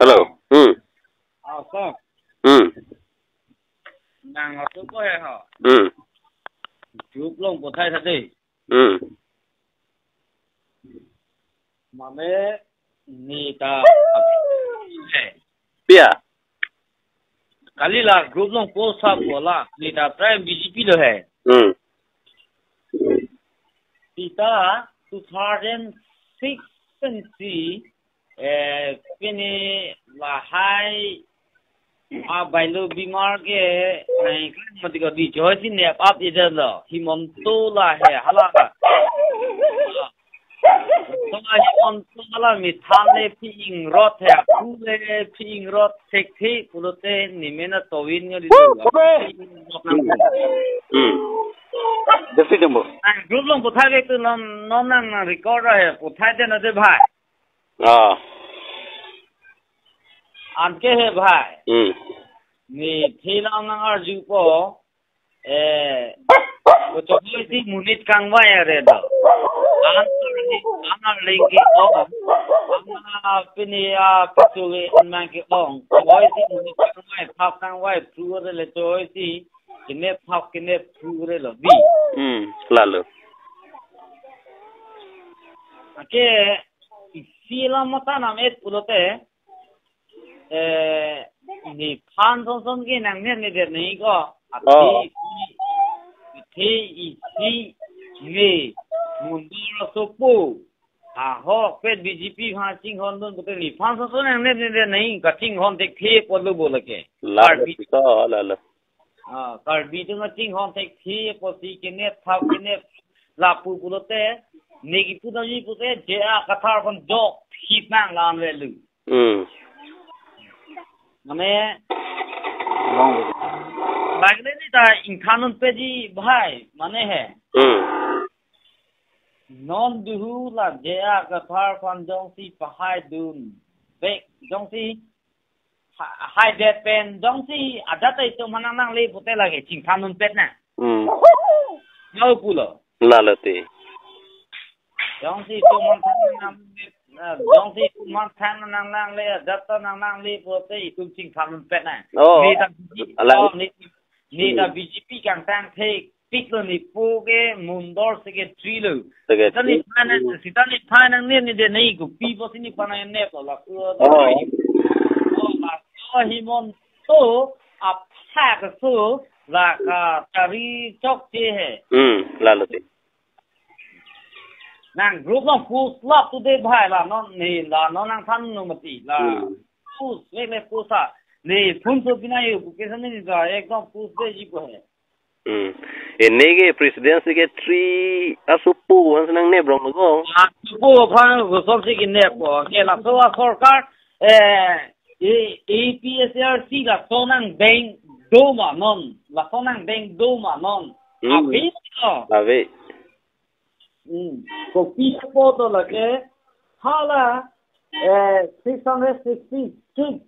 Hello. Sir. Nàng ở chỗ có hả? Chụp lông của thầy thật đi. Mà mẹ ni ta Pia. kali là group lông post up của là ni ta prime BGP lo hai. Kita 2006 pensi kini là hai bài lưu bimar ke này cái mà thì có đi chơi xin nẹp áp đi ra rồi thì mong tu là hệ hala cả xong rồi mong tu là mình tham lệ ping rót hệ khu lệ ping rót thách thi phụ lệ niệm na towin như đi Được chưa mo? anh group long của thai cái từ nó năng record rồi của thai tên là thế भाई anh cái hệ भाई ni thila nang arju po to di munit kang wa ya da an linki on an pini patule man ki on boy di munit kang wa phap kang wa thru re le toy di kine phap kine thru re lo bi lalu ake sila mata nam et pulote ni phan son ke nang ne de nei ko ati thi si ni mundur so pu ho pe BGP ha ching hon don ko ni phan son nang ne de nei ka ching hon tek thi ko lu bol ke lalu ko lalu kar bi tu ching hon tek thi ko si ke ne thau ke ne la pu pu te ni ki pu da ji pu te je a ka thar kon do hi nang lam le lu Mane bagle ni ta inkanun pe ji bhai mane hai non duhu la jaya ka thar fan jong si pahai dun bek jong si hai de pen jong si adat itu manang nang le pute lagi inkanun pe na mau pulo lalati jong si tu man thang dong si man thang nang le dat nang le pute itu inkanun pe na ni ta BGP kang tang the piklo ni pu ke mundor se ke trilo tani phana ne ni de nei ku pi bo sini phana ne pa la ku la hi mon to a pha ka su la ka tari chok che he la lo ti nang group long pu slap to de bhai la no ni la no nang than no mati la pu le pu sa ni phun so bina yu ke san ni ga ekdom pu de ji ko he Enege presidency ke 3 asupu han nang ne brong go asupu phan go sob si ne ko ke la so sarkar APSRC la sonang bank doma non la sonang bank doma non abi ave ko pi po to la ke hala 666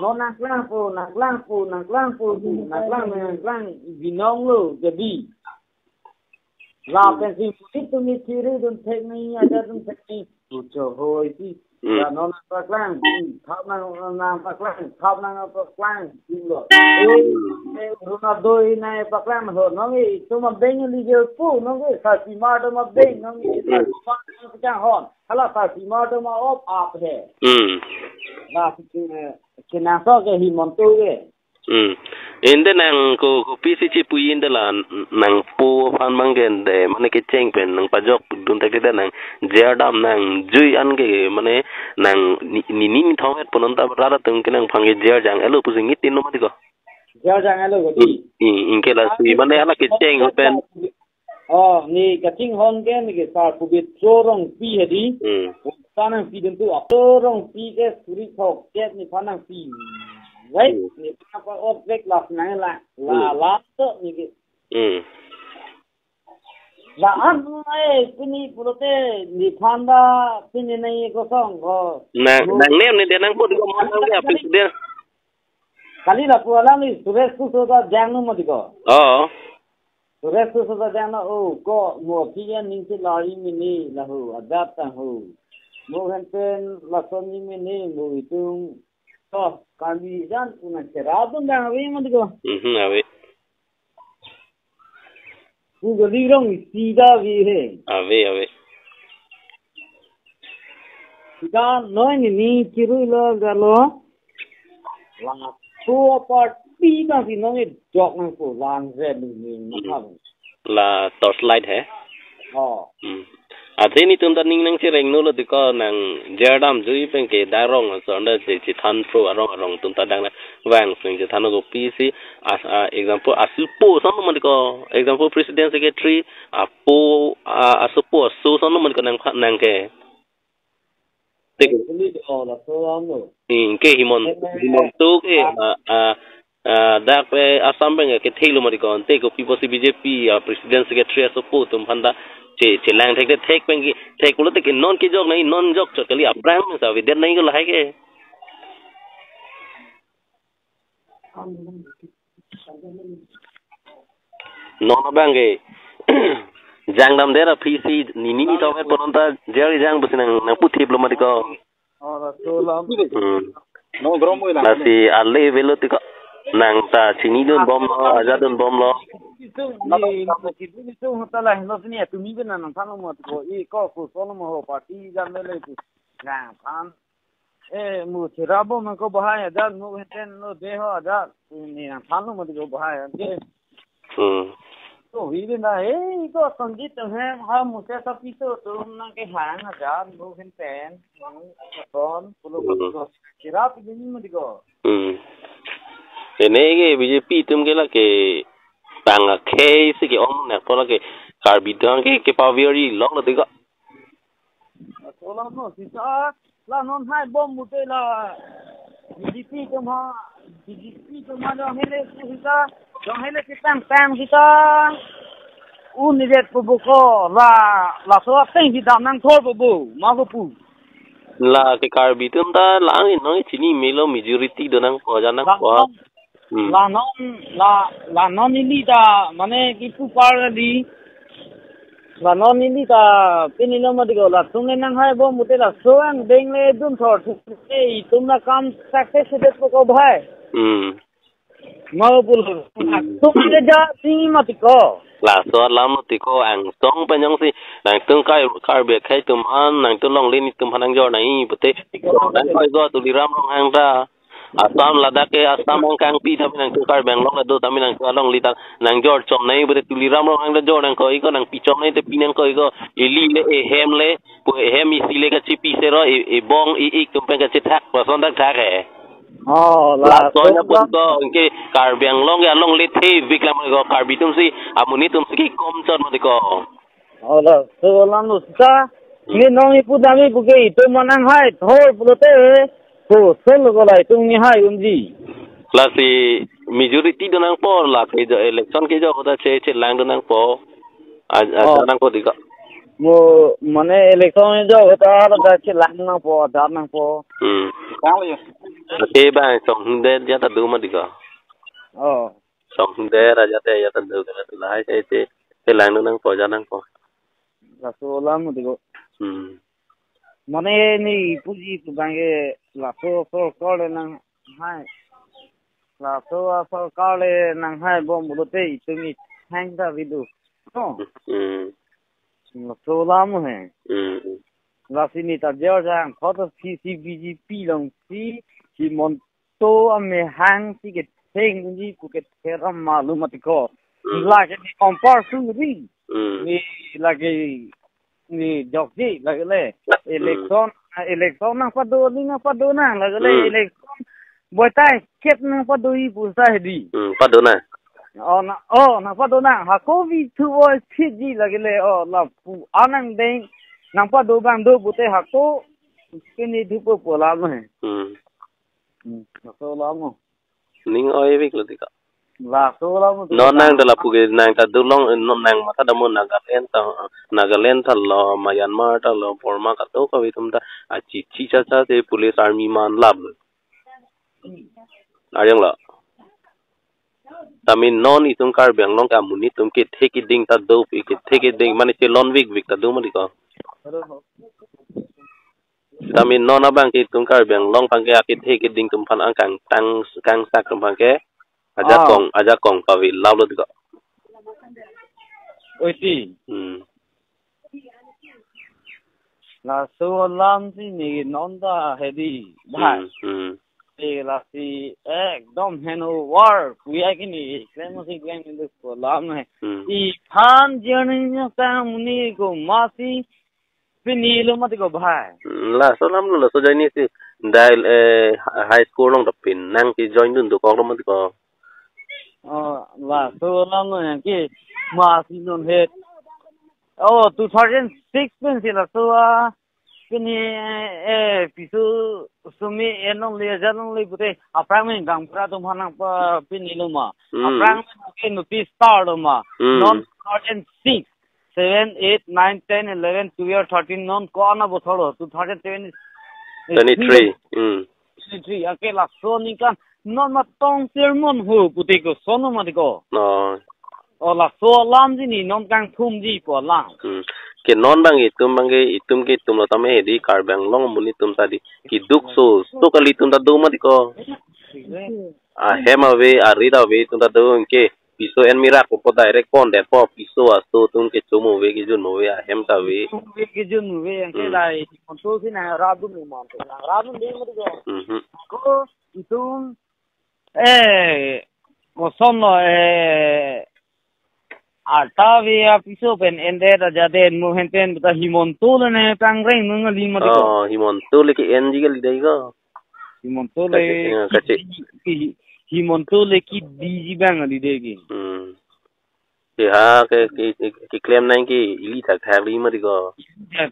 no naklang binong lo jadi la pensi itu ni ciri dun teknik ada dun teknik tu cohoi si ya no naklang thap nang paklang lo runa doi nai paklang ho no ngi tu ma beng li je pu no ngi sa si ma do ma beng no ngi sa ma ka hon hala sa si ma do ma op ap he la kena so ke hi mon tu ke inde nang ko PCC pu inde la nang pu phan mangen de mane ke cheng pen nang pajok dun ta ke nang jerdam nang jui an ke mane nang ni thonget ponon ta ra tung ke nang phange jer jang elo pu singit tin no ma ko jer jang elo ko di inke la si mane ala ke cheng pen ni ka ching hon ke ni ke sa pu bit rong pi he di sanang pi den tu rong pi ke suri thok ke ni phanang pi vậy ni pa object la nang la to ni ke la an ai kini pulote ni phanda pini nei ko song ko nang nem ni de nang put ko ma nang ya president kali la pula ni suresh ku da jang no mati ko suresh ku da jang no ko mo pi ya ning se lari mi ni la ho adap ta ho Mo henten lason ni mene mo itu to kami dan una cerado dan awi mo digo. Awi. Bu gali rong sida vi he. Awi. Sida noi ni chiru lo galo. La to party ba vi no ni jok na ko lang re ni ma. Là torchlight है. Thế ni chúng ta ninh năng chỉ rèn nô là thì có nàng giờ đam dưới bên cái đá rong ở chỗ đó chỉ than pro rong chúng ta đang là vàngซึ่งchỉ than nó PC example asupo xong nó mình có example president secretary asupo su xong nó mình có nàng cái cái himon tu cái dak pe asam bên cái thelo mà còn te có people BJP president secretary asupo tum phanda chỉ lang thek thek bên cái thek cũng là cái non cái jok này non jok cho cái li abram sao vì đến này cái là hay cái non bang cái jang dam dera PC ni tao phải còn ta jerry jang bớt nang put thip lo mà có No bromo ila. là si alle velo thì có nàng ta chỉ ni đơn bom lo aja đơn bom lo itu hotala hino sini tu mi bena nang phano mo ko I ko sono mo party jam le tu na phan mu thirabo man ko bahaya da mu heten no deho da ni nang phano mo ko bahaya ke to vi bena ko sanjit he ha mu se sa piso tu nang ke hang da mu heten kon pulo ko thirap ni mo ko thế này cái BJP tum cái là cái tăng cái cái ông này có là cái carbidon cái power lock là cái số là nó chỉ sao là non hai bom một cái là BJP cho mà cho hết lên cái sao cho hết lên cái tăng cái sao unidet po là số tên gì đam năng thôi po mà po là cái carbidon ta là cái nó chỉ ni melo majority đó năng có ra năng có là non ini ta mane kipu par di là non ini ta pinilo ma digo la tunge nang hai bo mute la soang deng le dum thor ei tumna kam success det ko bhai ma bul tum le ja ti ma ti ko là so lam ti ko ang song pa nyong si nang tung kai be khai tum an nang tung long lin tum hanang jo nai pute dan koi go tu liram long hang ra Assam Ladakh ke Assam ang kang pi thami nang tukar Bangalore la do thami nang kalong lita nang jor chom nai bure tuliram lo nang jor nang koi ko nang pi chom nai te pinang koi ko ili le hem le pu hem isi le ka chipi se ro e bong I tum pe ka chithak pa son dak thak hai la so nya pun ko ke kar Bangalore ya long le the viklam ko kar bitum si amuni tum si kom chon ma ko la so lam no sa ni nong I pu dami pu ke to manang hai thor pulote तो सल गोलाई तुम निहाय उनजी लासी majority donang por la ke jo election ke jo hoda che lang donang po ajang ko dika mo mane election jo hoda la che lang nang po nang po kang le ke ba song de ja ta du ma dika song de ra ja te ya ta du ka la hai che lang donang po ja nang po la so la mo diko mane ni puji tu bange la so ko le nang hai la so ko le nang hai bom bu te tu ni hang da vidu no la so la mo he la si ni ta jo jang ko to BJP long si mon to ame hang si ke theng ni ku ke theram malum atiko la ke ni compar su ri ni la ke ni jokji la ke le election nang pado nang la le election boitai ket nang pado I pu sai di pado na na pado nang ha ko vi thu oi phiji la le la pu anang deng nang pado bang do bute ha ko kini dhupo pola mo he so la mo ning oi vik lo dika la so la mo non nang da la pu ge nang ta du long non nang ma ta da mo Nagaland ta lo Myanmar ta lo Burma ka to ka vi tum da a chi cha te police army man lab ayang la tamin non itung kar Bangalore ka muni tum ke theki ding ta do pi ke theki ding mane che lon vik ta do ma dika Kami nona bang ki tum kar bang long pang ke akit he ki ding tum pan ang kang sak tum pang ke aja kong pawi lau lo tiga. Ôi chị là số làm gì này non ta hay đi bài thì là si dom heno war quý ai cái này cái mà cái này được của làm này thì than journey nhá ta muni ko masi pini lo mà thì có bài là số lắm là số join si dai high school long dapin nang ki join dun do ko lo mà thì có là số lắm rồi cái masi non hết 2006 sila so kini piso sumi enong le janong le pute aprang gang pra tum hanang pa piniluma aprang ke notice star luma non 2006 7 8 9 10 11 12 13 non ko na bo thoro 2007 23 23 akela so ni kan non ma tong sermon hu pute ko sono ma ko là số làm gì nè non càng thum gì của làm cái non bang itum lo tame di kar bang long muni tum tadi ki duk so kali tum ta do ma diko hema we arida we tum ta do ke piso en mira ko po direct pon de po piso so tum ke chumo we ki jun mo we hem ta we ki jun we ke lai kon so si na radu ni ma radu de ma diko ko itum ko sono Artavia piso pen endera jaden mohenten beta himontole ne pangreng nunga lima diko himontole ki enji gal dai go himontole ki diji bang ali degi ke ha ke claim nang ki ili thak thak lima diko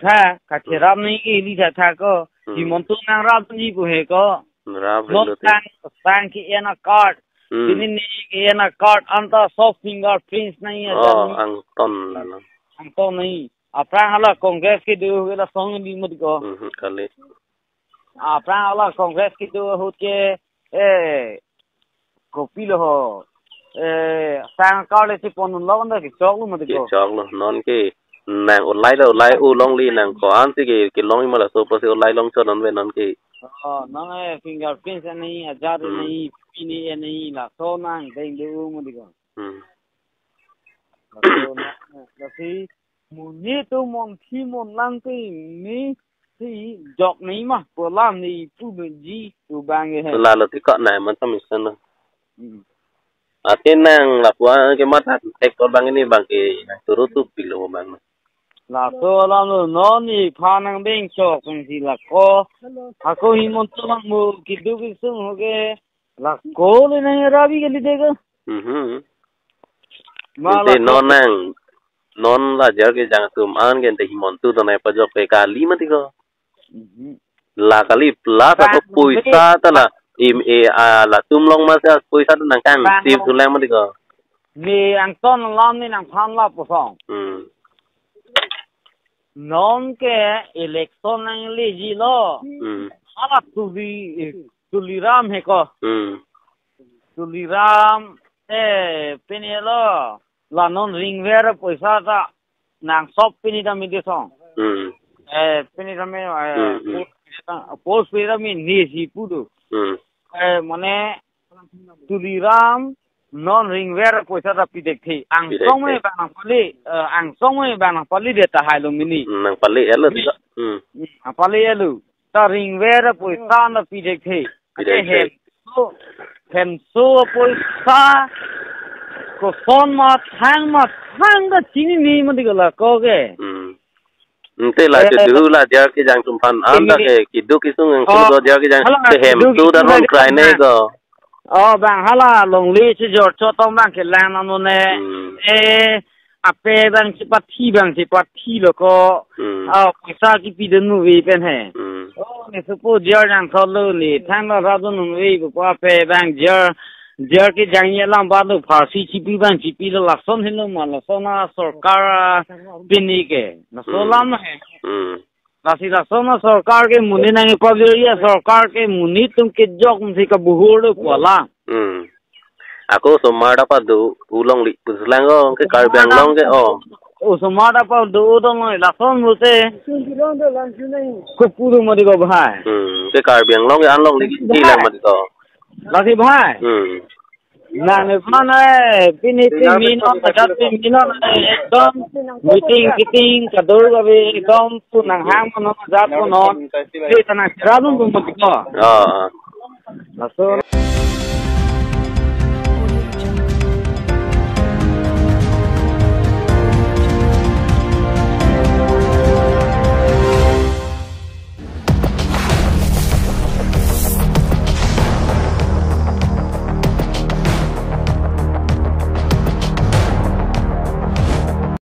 tha ka theram nei ki ili thak thak ko himontole nang rab ji ko he ko rab lo tang ki ena card ini ni ena card anta soft fingerprints नहीं है अंतन नहीं अपना हला कांग्रेस के दो वेला संग ली मत को कले अपना हला कांग्रेस के दो हो के कॉपी लो हो sang कार्ड से कोन लो अंदर के चौक लो मत को चौक लो नॉन के nang online u long li nang ko an ti ke long ma la so pa se online long cho non ve non ke nang fingerprints नहीं आजार नहीं ini नहीं la so nang deng de u mo digo tapi muni tu mon thi mon lang ti ni thì jok ni mà của làm ni tu bên gì tu bang cái là thì cọ này mà tao mình xem đâu tên nàng là của cái mắt hạt tech có bang ini bang cái turu tu pilo bang là so làm rồi nó ni pha năng bên chok cái gì là có hi mon tu mang mu kidu cái sung ho cái là cố lên này ra bị cái gì đấy cơ mà non là giờ cái jangan tum an cái thì mon tu này pa jok cái kali mà thì có là kali plus atau puisa ta là là tum long mà sẽ puisa tu nang kang tim tu lang mà thì có ni ang ton lam ni nang tham la po song non cái election nang le ji lo ala tu li ram he ko Tuliram penelo la non ringware paisa ta nang shop pini da mi de song pini da me post pini da mi ni si pudu mane Tuliram non ringware paisa ta pi dek thi ang song me bang pali de ta hai lo mini nang pali elo ti pali elo ta ringware paisa na pi dek thi Thêm số pойसा có son mà thang cái chính ni mà đi là có cái thế là từ là giờ cái dạng tụm phan ăn cái đúc cái sung không có giờ cái dạng cái hẻm tu đã rong cài này cơ bang hala long li cho tông bang cái làng nó nè ape bang chỉ bắt thi là có pойसा cái pi đơn nuôi bên hè ne suppose giờ rằng thọ lư li thang là ra đơn nuôi của ape bang giờ cái dạng như làm bắt được Farsi chỉ pi là son hin mà là son na sarkar bini ke na so lam hai là son na sarkar ke muni na paviliya sarkar ke muni tum ke jok msi ka buhur ko la ako so mada pa do ulong li puslang ke kar bang long ke Usama dapat do dong lason mute. Kupu mati ko bahai. Cái cài biển long cái ăn long đi làm mà to. Lagi bahai. Nang mana pini mino tajat mino dom meeting kado gabe dom tu nang hang no jat ko non. Kita nak serabun mati ko. Lason.